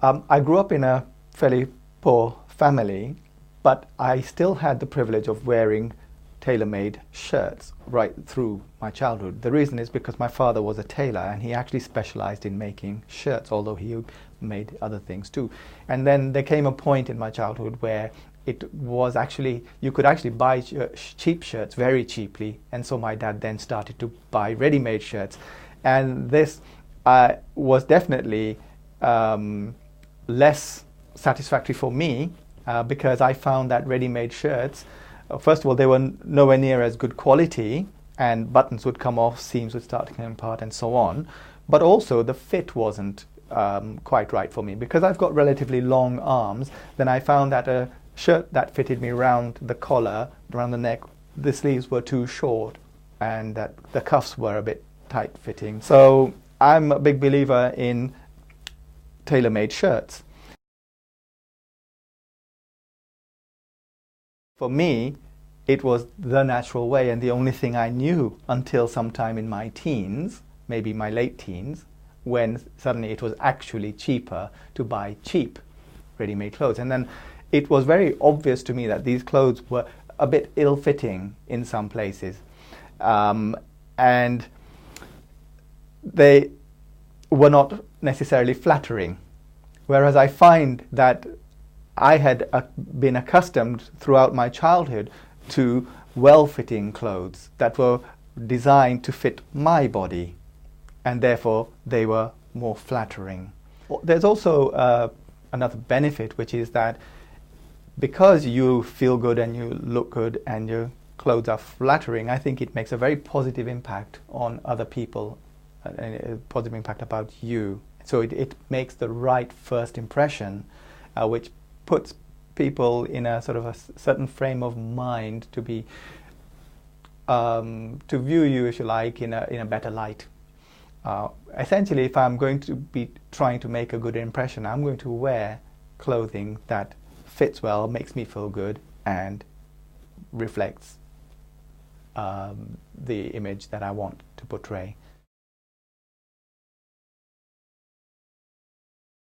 I grew up in a fairly poor family, but I still had the privilege of wearing tailor-made shirts right through my childhood. The reason is because my father was a tailor and he actually specialized in making shirts, although he made other things too. And then there came a point in my childhood where it was actually, you could actually buy cheap shirts very cheaply, and so my dad then started to buy ready-made shirts. And this was definitely less satisfactory for me because I found that ready-made shirts, first of all, they were nowhere near as good quality, and buttons would come off, seams would start to come apart, and so on. But also the fit wasn't quite right for me. Because I've got relatively long arms, then I found that a shirt that fitted me around the collar, around the neck, the sleeves were too short, and that the cuffs were a bit tight fitting. So I'm a big believer in tailor-made shirts. For me, it was the natural way and the only thing I knew until sometime in my teens, maybe my late teens, when suddenly it was actually cheaper to buy cheap ready-made clothes. And then it was very obvious to me that these clothes were a bit ill-fitting in some places. And they were not necessarily flattering. Whereas I find that I had been accustomed throughout my childhood to well-fitting clothes that were designed to fit my body, and therefore they were more flattering. There's also another benefit, which is that because you feel good and you look good and your clothes are flattering, I think it makes a very positive impact on other people, a positive impact about you. So it makes the right first impression, which puts people in a sort of a certain frame of mind to be to view you, if you like, in a better light. Essentially, if I'm going to be trying to make a good impression, I'm going to wear clothing that fits well, makes me feel good, and reflects the image that I want to portray.